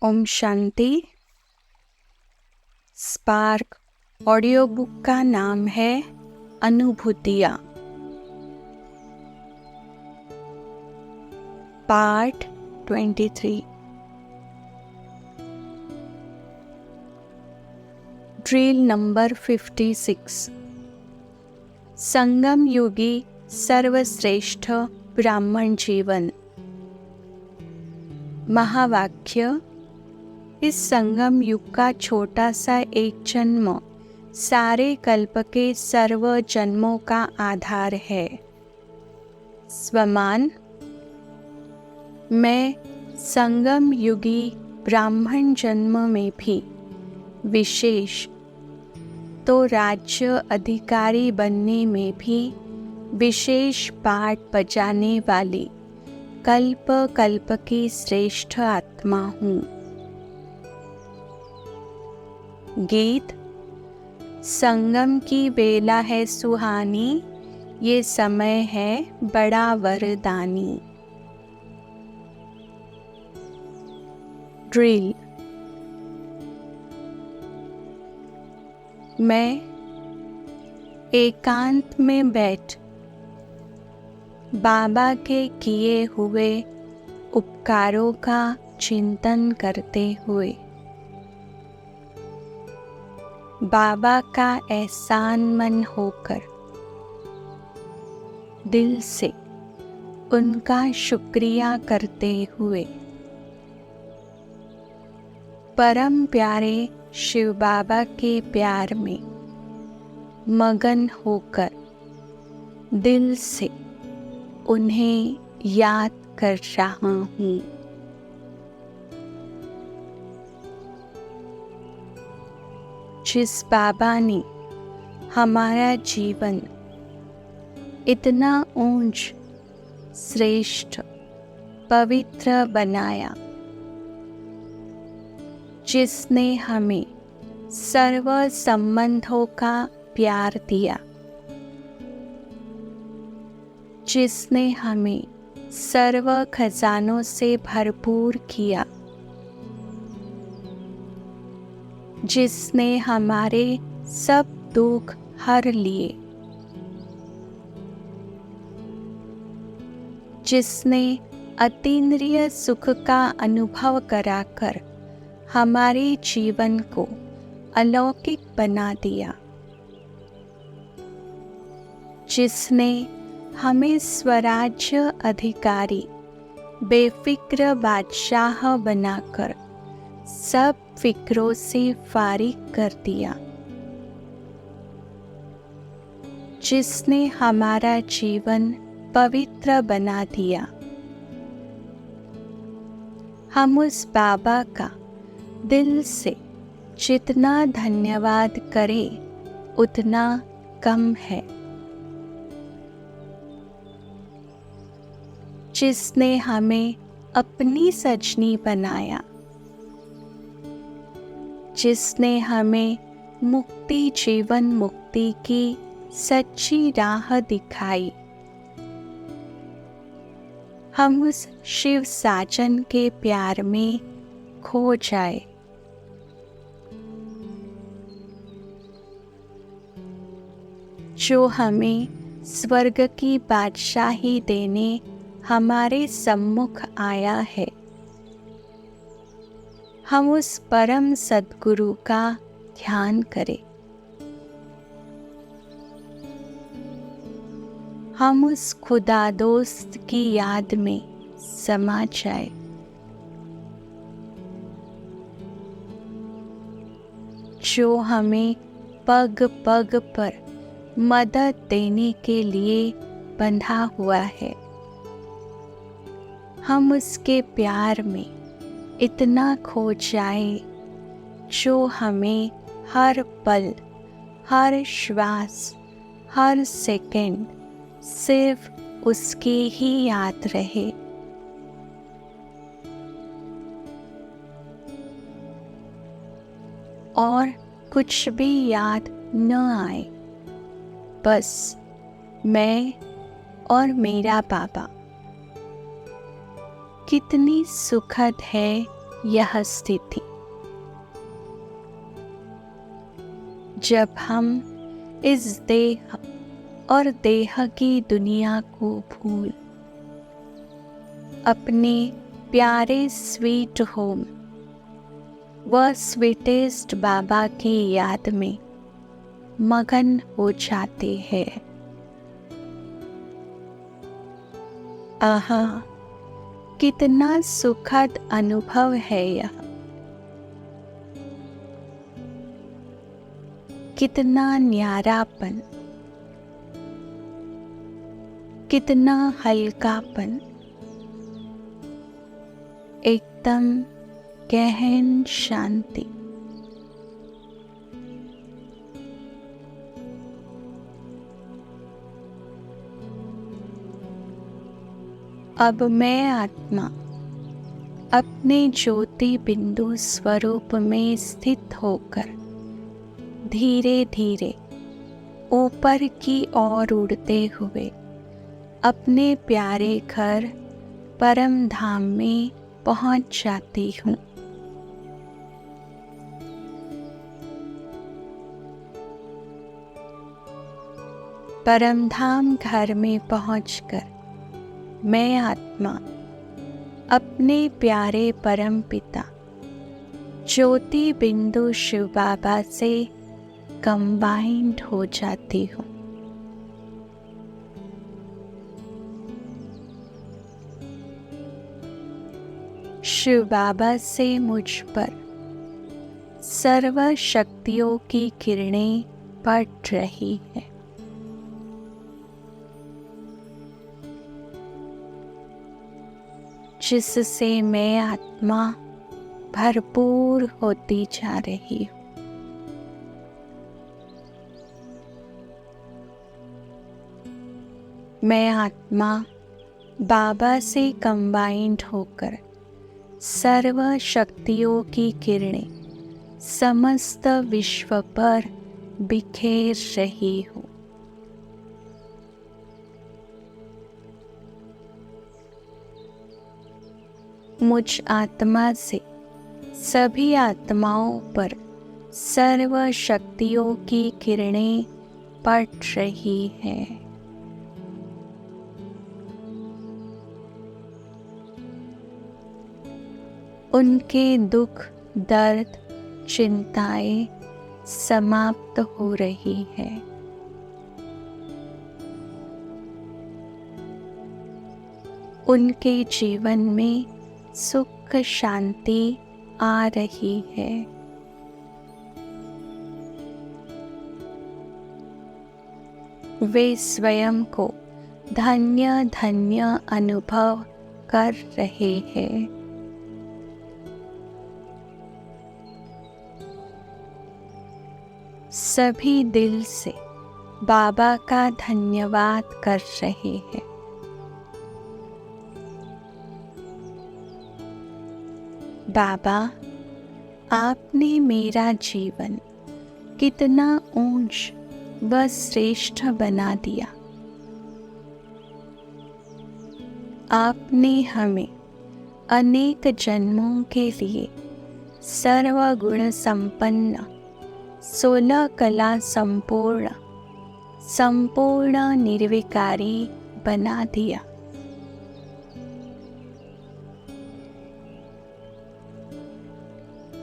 Om Shanti. Spark audio book का नाम है अनुभूतियाँ। पार्ट 23। Drill number 56। संगम युगी सर्वश्रेष्ठ ब्राह्मण जीवन। महावाक्य। इस संगम युग का छोटा सा एक जन्म सारे कल्प के सर्व जन्मों का आधार है। स्वमान। मैं संगम युगी ब्राह्मण जन्म में भी विशेष तो राज्य अधिकारी बनने में भी विशेष पाठ बजाने वाली कल्प कल्प की श्रेष्ठ आत्मा हूँ। गीत। संगम की बेला है सुहानी, ये समय है बड़ा वरदानी। ड्रिल। मैं एकांत में बैठ बाबा के किए हुए उपकारों का चिंतन करते हुए बाबा का एहसान मन होकर दिल से उनका शुक्रिया करते हुए परम प्यारे शिव बाबा के प्यार में मगन होकर दिल से उन्हें याद कर रहा हूँ। जिस बाबा ने हमारा जीवन इतना ऊंच, श्रेष्ठ, पवित्र बनाया, जिसने हमें सर्व संबंधों का प्यार दिया, जिसने हमें सर्व खजानों से भरपूर किया, जिसने हमारे सब दुख हर लिए, जिसने अतीन्द्रिय सुख का अनुभव कराकर हमारे जीवन को अलौकिक बना दिया, जिसने हमें स्वराज्य अधिकारी बेफिक्र बादशाह बनाकर सब फिक्रों से फारिग कर दिया, जिसने हमारा जीवन पवित्र बना दिया। हम उस बाबा का दिल से जितना धन्यवाद करें उतना कम है, जिसने हमें अपनी सजनी बनाया, जिसने हमें मुक्ति जीवन मुक्ति की सच्ची राह दिखाई। हम उस शिव साजन के प्यार में खो जाए। जो हमें स्वर्ग की बादशाही देने हमारे सम्मुख आया है। हम उस परम सद्गुरु का ध्यान करें। हम उस खुदा दोस्त की याद में समा जाए। जो हमें पग पग पर मदद देने के लिए बंधा हुआ है। हम उसके प्यार में इतना खो जाए, जो हमें हर पल, हर श्वास, हर सेकंड सिर्फ उसकी ही याद रहे। और कुछ भी याद न आए, बस मैं और मेरा बाबा। कितनी सुखद है यह स्थिति। जब हम इस देह और देह की दुनिया को भूल अपने प्यारे स्वीट होम व स्वीटेस्ट बाबा की याद में मगन हो जाते हैं, आहा कितना सुखद अनुभव है यह। कितना न्यारापन, कितना हल्कापन, एकदम गहन शांति। अब मैं आत्मा अपने ज्योति बिंदु स्वरूप में स्थित होकर धीरे धीरे ऊपर की ओर उड़ते हुए अपने प्यारे घर परम धाम में पहुंच जाती हूँ। परम धाम घर में पहुंचकर मैं आत्मा अपने प्यारे परम पिता ज्योति बिंदु शिव बाबा से कंबाइंड हो जाती हूँ। शिव बाबा से मुझ पर सर्व शक्तियों की किरणें पड़ रही है। जिससे मैं आत्मा भरपूर होती जा रही हूँ। मैं आत्मा बाबा से कंबाइंड होकर सर्व शक्तियों की किरणें समस्त विश्व पर बिखेर रही हूँ। मुझ आत्मा से सभी आत्माओं पर सर्व शक्तियों की किरणें पड़ रही हैं। उनके दुख, दर्द, चिंताएं समाप्त हो रही है। उनके जीवन में सुख शांति आ रही है। वे स्वयं को धन्य धन्य अनुभव कर रहे हैं। सभी दिल से बाबा का धन्यवाद कर रहे हैं। बाबा, आपने मेरा जीवन कितना ऊंच व श्रेष्ठ बना दिया। आपने हमें अनेक जन्मों के लिए सर्वगुण संपन्न 16 कला संपूर्ण निर्विकारी बना दिया।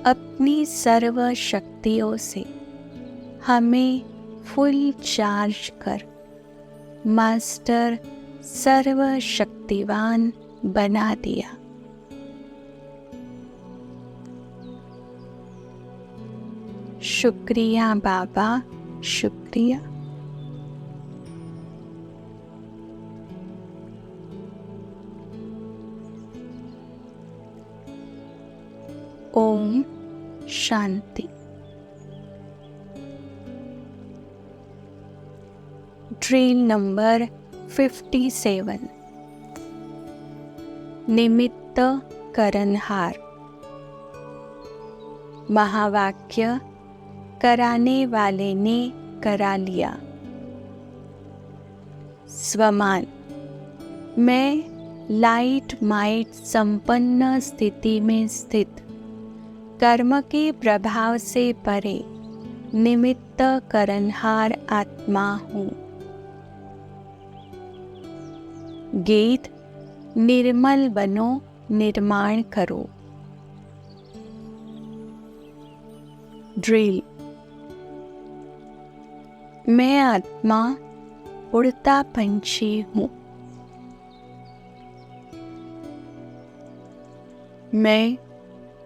अपनी सर्व शक्तियों से हमें फुल चार्ज कर मास्टर सर्व शक्तिवान बना दिया। शुक्रिया बाबा, शुक्रिया। ओम शांति। Drill number 57। निमित्त करनहार। महावाक्य कराने वाले ने करा लिया। स्वमान। मैं लाइट माइट संपन्न स्थिति में स्थित कर्म के प्रभाव से परे निमित्त करनहार आत्मा हूँ। गीत निर्मल बनो निर्माण करो। ड्रिल। मैं आत्मा उड़ता पंछी हूँ। मैं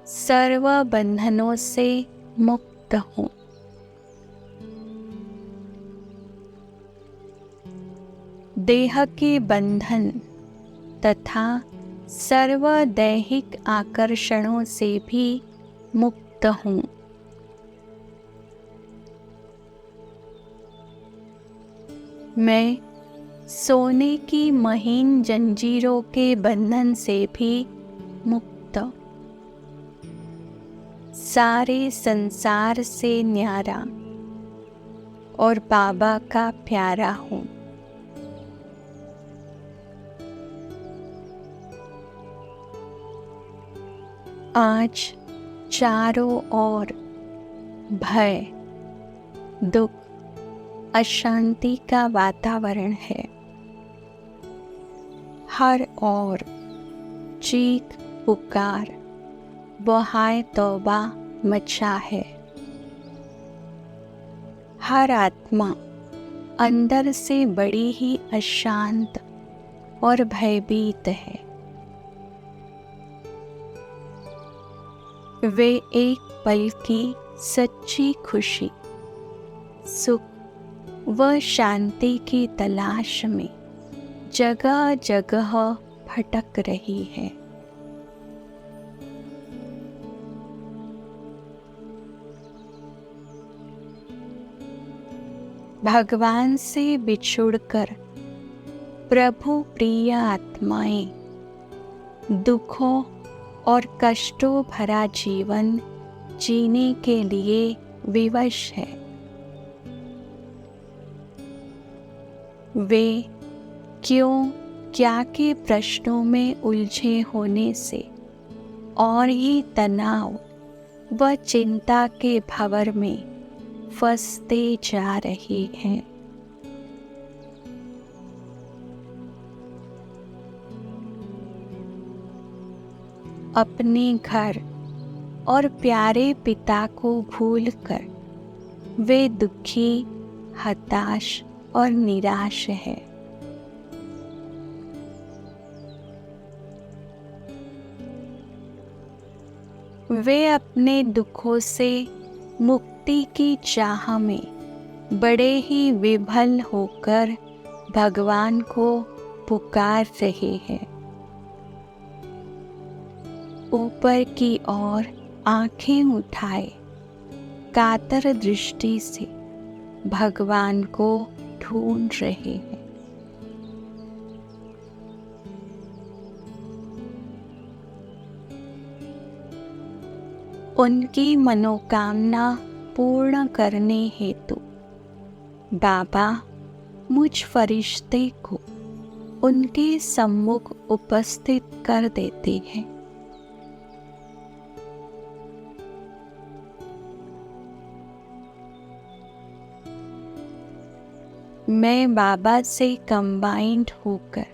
सर्व बंधनों से मुक्त हूँ। देह के बंधन तथा सर्व दैहिक आकर्षणों से भी मुक्त हूँ। मैं सोने की महीन जंजीरों के बंधन से भी मुक्त, सारे संसार से न्यारा और बाबा का प्यारा हूँ। आज चारों ओर भय, दुख, अशांति का वातावरण है। हर ओर चीख पुकार व हाय तौबा मचा है। हर आत्मा अंदर से बड़ी ही अशांत और भयभीत है। वे एक पल की सच्ची खुशी, सुख व शांति की तलाश में जगह जगह भटक रही है। भगवान से बिछुड़कर प्रभु प्रिय आत्माएं दुखों और कष्टों भरा जीवन जीने के लिए विवश है। वे क्यों क्या के प्रश्नों में उलझे होने से और ही तनाव व चिंता के भंवर में फंसते जा रहे हैं। अपने घर और प्यारे पिता को भूलकर वे दुखी, हताश और निराश है। वे अपने दुखों से मुक्ति की चाह में बड़े ही विभल होकर भगवान को पुकार रहे हैं। ऊपर की ओर आंखें उठाए कातर दृष्टि से भगवान को ढूंढ रहे हैं। उनकी मनोकामना पूर्ण करने हेतु बाबा मुझ फरिश्ते को उनके सम्मुख उपस्थित कर देते हैं। मैं बाबा से कंबाइंड होकर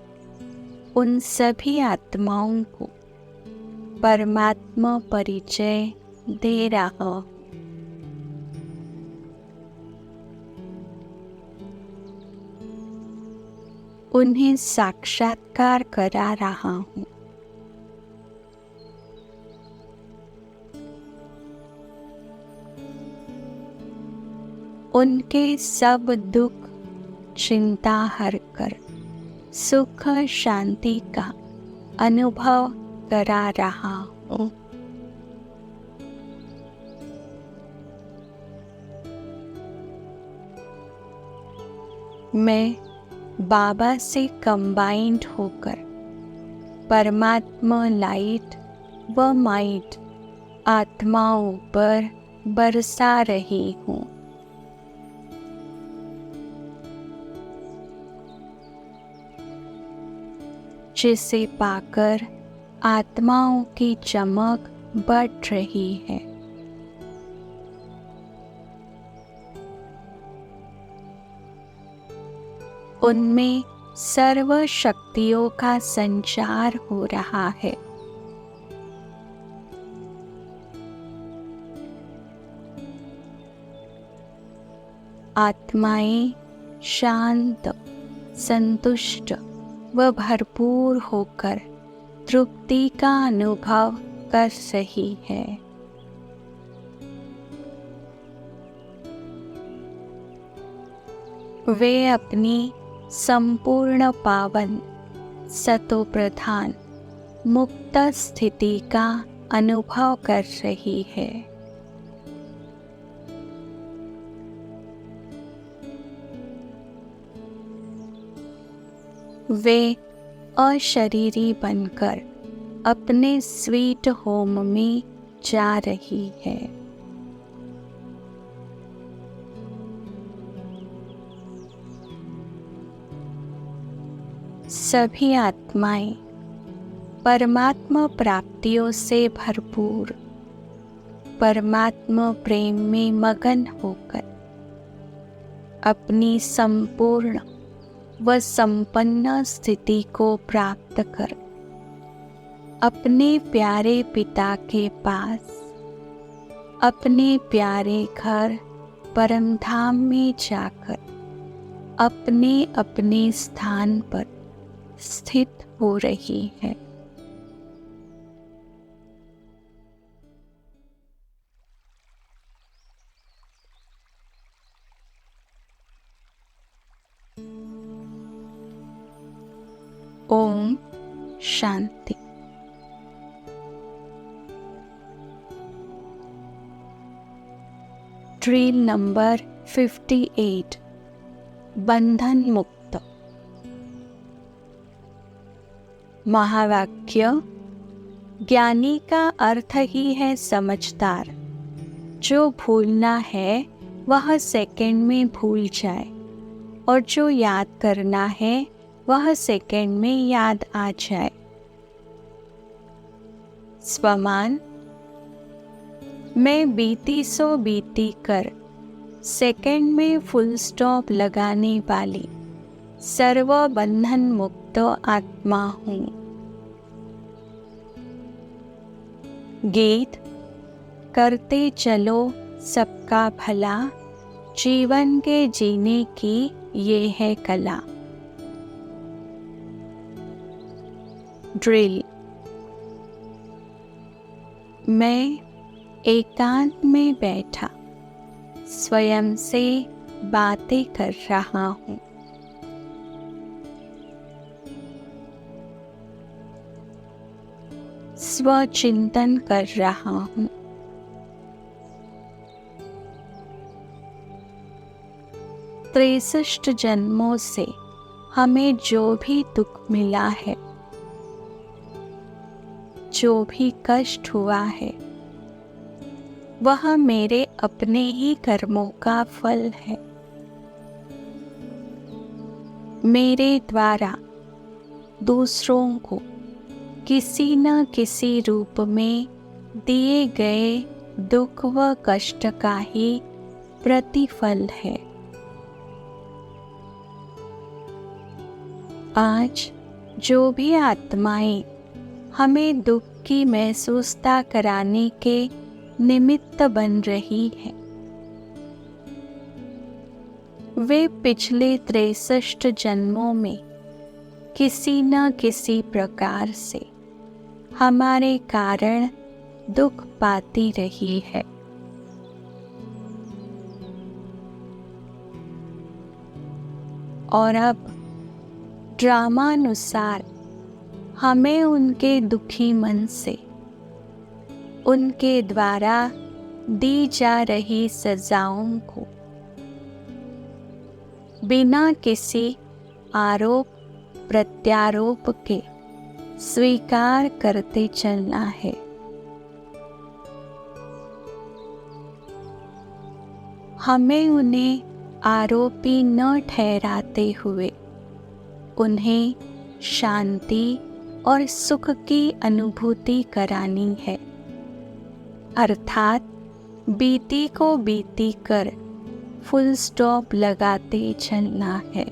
उन सभी आत्माओं को परमात्मा परिचय दे रहा हूँ। उन्हें साक्षात्कार करा रहा हूँ। उनके सब दुख चिंता हर कर सुख शांति का अनुभव करा रहा हूँ। मैं बाबा से कंबाइंड होकर परमात्मा लाइट व माइट आत्माओं पर बरसा रही हूँ। जिसे पाकर आत्माओं की चमक बढ़ रही है। उनमें सर्व शक्तियों का संचार हो रहा है। आत्माएं शांत, संतुष्ट व भरपूर होकर तृप्ति का अनुभव कर रही है। वे अपनी संपूर्ण पावन, सतोप्रधान, मुक्त स्थिति का अनुभव कर रही है। वे अशरीरी बनकर अपने स्वीट होम में जा रही है। सभी आत्माएं परमात्मा प्राप्तियों से भरपूर, परमात्मा प्रेम में मगन होकर अपनी संपूर्ण व संपन्न स्थिति को प्राप्त कर अपने प्यारे पिता के पास, अपने प्यारे घर परम धाम में जाकर अपने अपने स्थान पर स्थित हो रही है। ओम शांति। ड्रिल नंबर 58, बंधन मुक्त। महावाक्य: ज्ञानी का अर्थ ही है समझदार। जो भूलना है वह सेकंड में भूल जाए, और जो याद करना है वह सेकंड में याद आ जाए। स्वमान: मैं बीती सो बीती कर सेकंड में फुल स्टॉप लगाने वाली सर्व बंधन मुक्त आत्मा हूँ। गीत: करते चलो सबका भला, जीवन के जीने की ये है कला। ड्रिल: मैं एकांत में बैठा स्वयं से बातें कर रहा हूँ। स्वचिंतन कर रहा हूँ। त्रेसठ जन्मों से हमें जो भी दुख मिला है, जो भी कष्ट हुआ है, वह मेरे अपने ही कर्मों का फल है। मेरे द्वारा दूसरों को किसी न किसी रूप में दिए गए दुख व कष्ट का ही प्रतिफल है। आज जो भी आत्माएं हमें दुख की महसूसता कराने के निमित्त बन रही है, वे पिछले 63 जन्मों में किसी न किसी प्रकार से हमारे कारण दुख पाती रही है। और अब ड्रामानुसार हमें उनके दुखी मन से उनके द्वारा दी जा रही सजाओं को बिना किसी आरोप प्रत्यारोप के स्वीकार करते चलना है। हमें उन्हें आरोपी न ठहराते हुए उन्हें शांति और सुख की अनुभूति करानी है। अर्थात बीती को बीती कर फुल स्टॉप लगाते चलना है।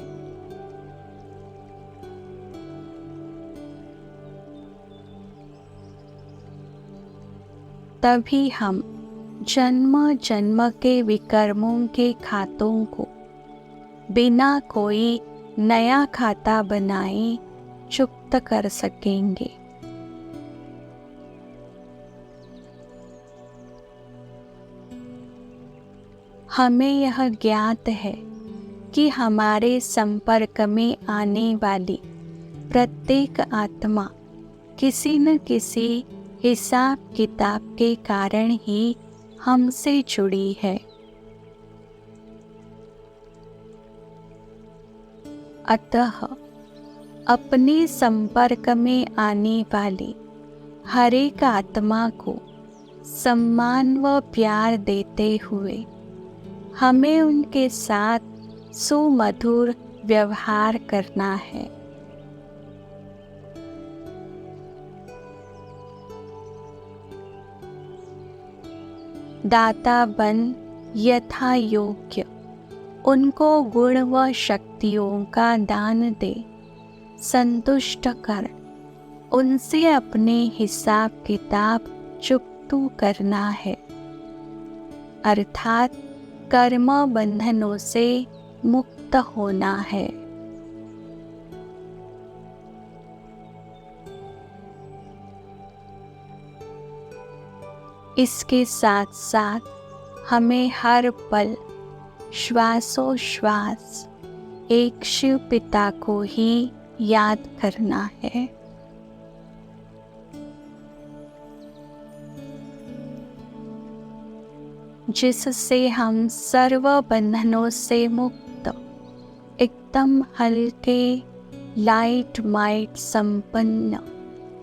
तभी हम जन्म जन्म के विकर्मों के खातों को बिना कोई नया खाता बनाए चुक्त कर सकेंगे। हमें यह ज्ञात है कि हमारे संपर्क में आने वाली प्रत्येक आत्मा किसी न किसी हिसाब किताब के कारण ही हमसे जुड़ी है। अतः अपने संपर्क में आने वाली हर एक आत्मा को सम्मान व प्यार देते हुए हमें उनके साथ सुमधुर व्यवहार करना है। दाता बन यथा योग्य उनको गुण व शक्तियों का दान दे, संतुष्ट कर उनसे अपने हिसाब किताब चुकतू करना है, अर्थात कर्म बंधनों से मुक्त होना है। इसके साथ साथ हमें हर पल श्वासोश्वास एक शिव पिता को ही याद करना है। जिससे हम सर्व बंधनों से मुक्त एकदम हल्के लाइट माइट संपन्न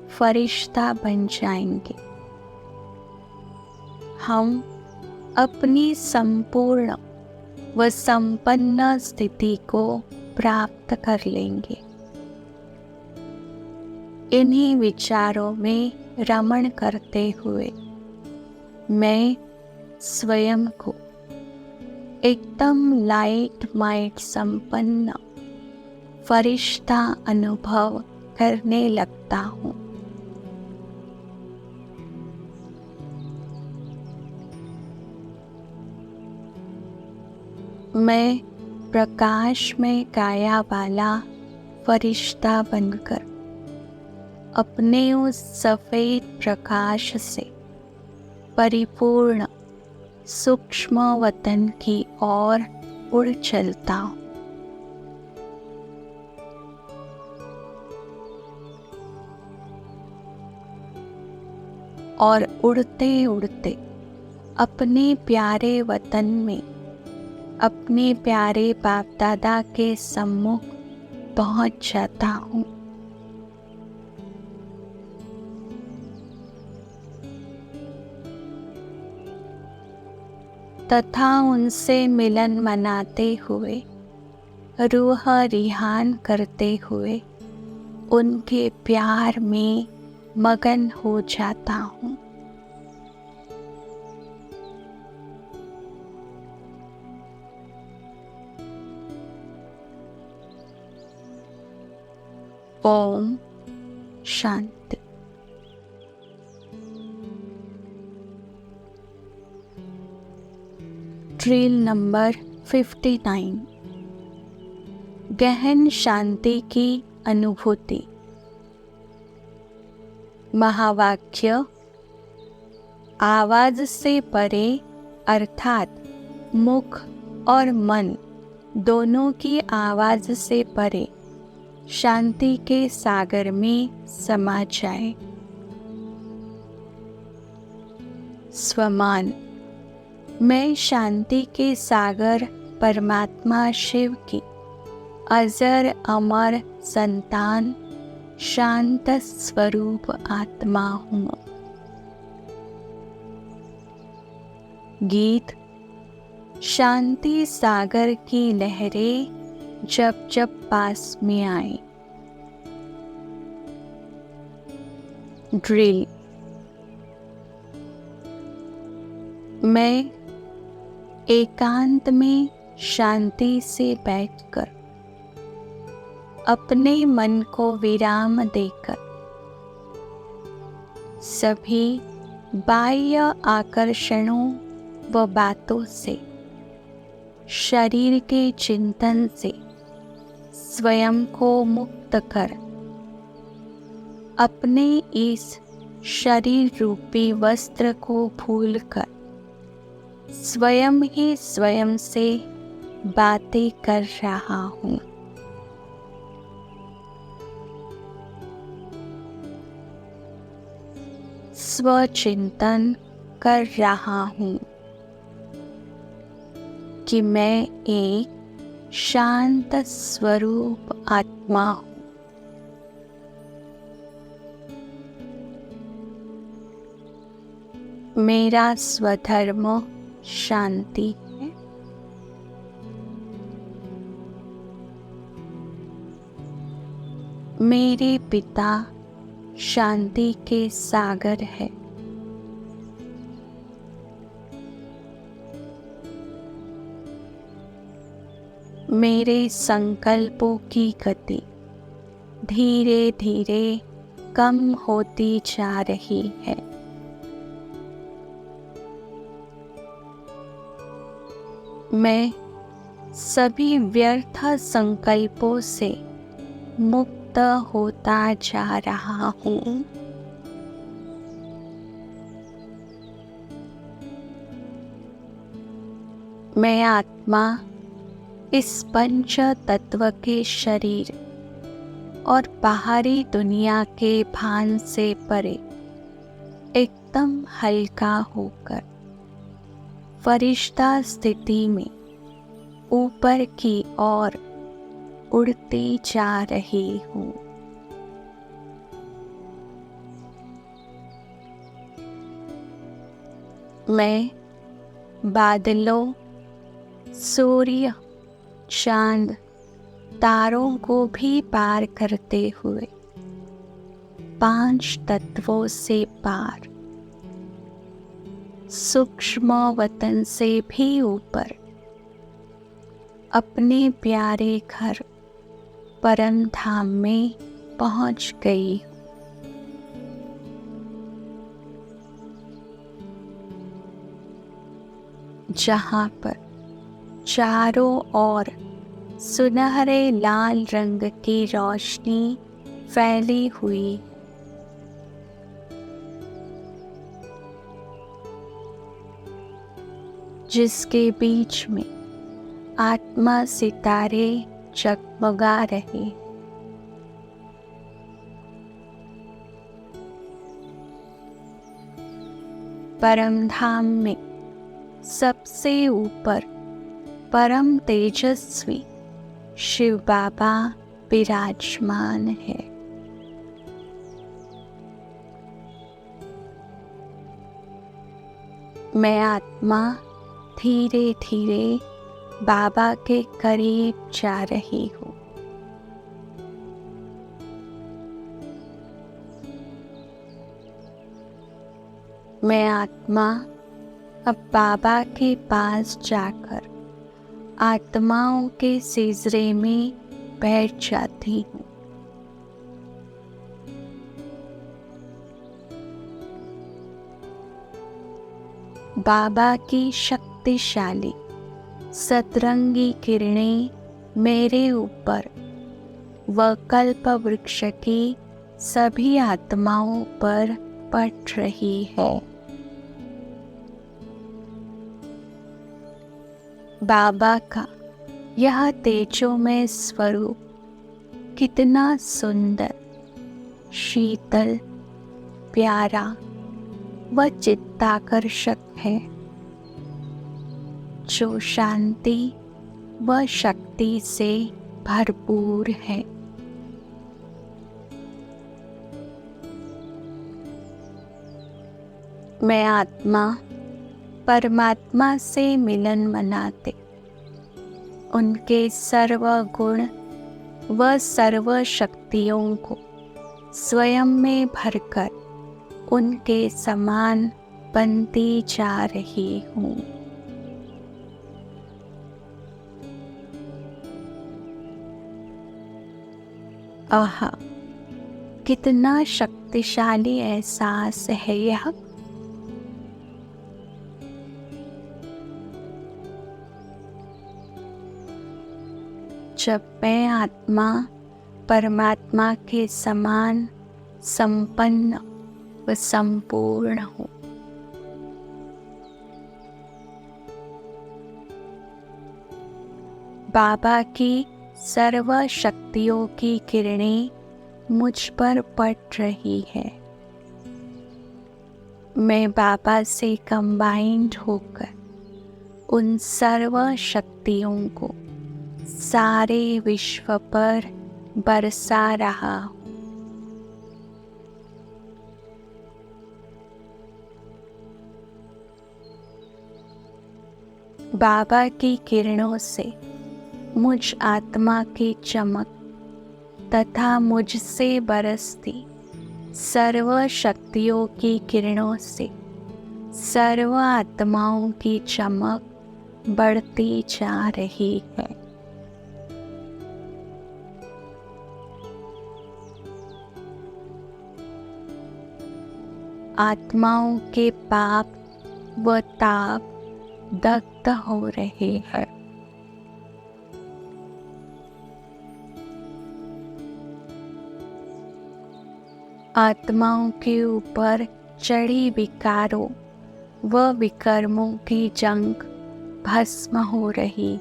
फरिश्ता बन जाएंगे। हम अपनी संपूर्ण व संपन्न स्थिति को प्राप्त कर लेंगे। इन्हीं विचारों में रमण करते हुए मैं स्वयं को एकदम लाइट माइट संपन्न फरिश्ता अनुभव करने लगता हूँ। मैं प्रकाश में काया वाला फरिश्ता बनकर अपने उस सफेद प्रकाश से परिपूर्ण सूक्ष्म वतन की ओर उड़ चलता हूँ। और उड़ते उड़ते अपने प्यारे वतन में अपने प्यारे बाप दादा के सम्मुख पहुंच जाता हूँ। तथा उनसे मिलन मनाते हुए रूह रिहान करते हुए उनके प्यार में मगन हो जाता हूँ। ओम शांति। Drill number 59। गहन शांति की अनुभूति। महावाक्य। आवाज से परे अर्थात मुख और मन दोनों की आवाज से परे शांति के सागर में समा जाए। स्वमान। मैं शांति के सागर परमात्मा शिव की अजर अमर संतान शांत स्वरूप आत्मा हूँ। गीत। शांति सागर की लहरें जब जब पास में आए। ड्रिल। मैं एकांत में शांति से बैठकर अपने मन को विराम देकर सभी बाह्य आकर्षणों व बातों से, शरीर के चिंतन से स्वयं को मुक्त कर अपने इस शरीर रूपी वस्त्र को भूलकर स्वयं ही स्वयं से बातें कर रहा हूँ। स्वचिंतन कर रहा हूँ कि मैं एक शांत स्वरूप आत्मा हूँ। मेरा स्वधर्म शांति है। मेरे पिता शांति के सागर है। मेरे संकल्पों की गति धीरे धीरे कम होती जा रही है। मैं सभी व्यर्थ संकल्पों से मुक्त होता जा रहा हूँ। मैं आत्मा इस पंच तत्व के शरीर और बाहरी दुनिया के भान से परे एकदम हल्का होकर फरिश्ता स्थिति में ऊपर की ओर उड़ती जा रही हूँ। मैं बादलों, सूर्य, चांद, तारों को भी पार करते हुए 5 तत्वों से पार, सूक्ष्म वतन से भी ऊपर अपने प्यारे घर परम धाम में पहुंच गई। जहाँ पर चारों ओर सुनहरे लाल रंग की रोशनी फैली हुई, जिसके बीच में आत्मा सितारे जगमगा रहे। परम धाम में सबसे ऊपर परम तेजस्वी शिव बाबा विराजमान है। मैं आत्मा धीरे धीरे बाबा के करीब जा रही हूँ। मैं आत्मा अब बाबा के पास जाकर आत्माओं के सिजरे में बैठ जाती हूँ। बाबा की शक्तिशाली सतरंगी किरणें मेरे ऊपर व कल्प वृक्ष की सभी आत्माओं पर पड़ रही है। बाबा का यह तेजोमय स्वरूप कितना सुंदर, शीतल, प्यारा व चित्ताकर्षक है, जो शांति व शक्ति से भरपूर है। मैं आत्मा परमात्मा से मिलन मनाते उनके सर्व गुण व सर्व शक्तियों को स्वयं में भरकर उनके समान बनती जा रही हूँ। आहा, कितना शक्तिशाली एहसास है यह। जब मैं आत्मा परमात्मा के समान संपन्न व संपूर्ण हूँ। बाबा की सर्व शक्तियों की किरणें मुझ पर पड़ रही है। मैं बाबा से कंबाइंड होकर उन सर्व शक्तियों को सारे विश्व पर बरसा रहा हूँ। बाबा की किरणों से मुझ आत्मा की चमक तथा मुझसे बरसती सर्व शक्तियों की किरणों से सर्व आत्माओं की चमक बढ़ती जा रही है। आत्माओं के पाप व ताप दग्ध हो रहे हैं। आत्माओं के ऊपर चढ़ी विकारों व विकर्मों की जंग भस्म हो रही।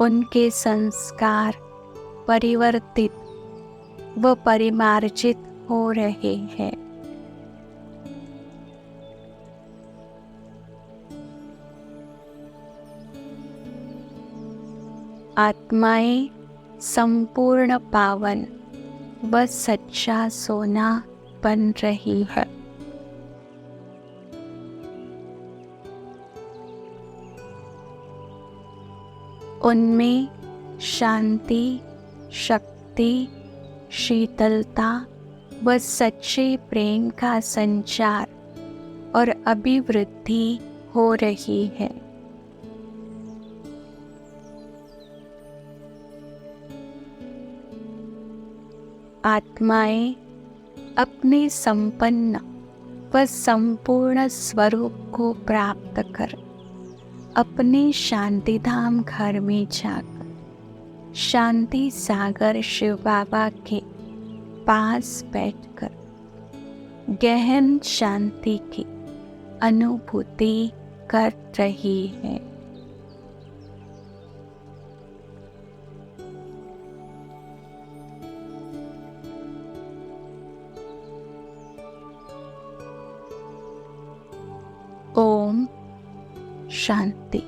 उनके संस्कार परिवर्तित व परिमार्जित हो रहे हैं। आत्माएं संपूर्ण पावन व सच्चा सोना बन रही है। उनमें शांति, शक्ति, शीतलता व सच्चे प्रेम का संचार और अभिवृद्धि हो रही है। आत्माएं अपने संपन्न व संपूर्ण स्वरूप को प्राप्त कर अपने शांतिधाम घर में जाकर शांति सागर शिव बाबा के पास बैठकर गहन शांति की अनुभूति कर रही है। ओम शांति।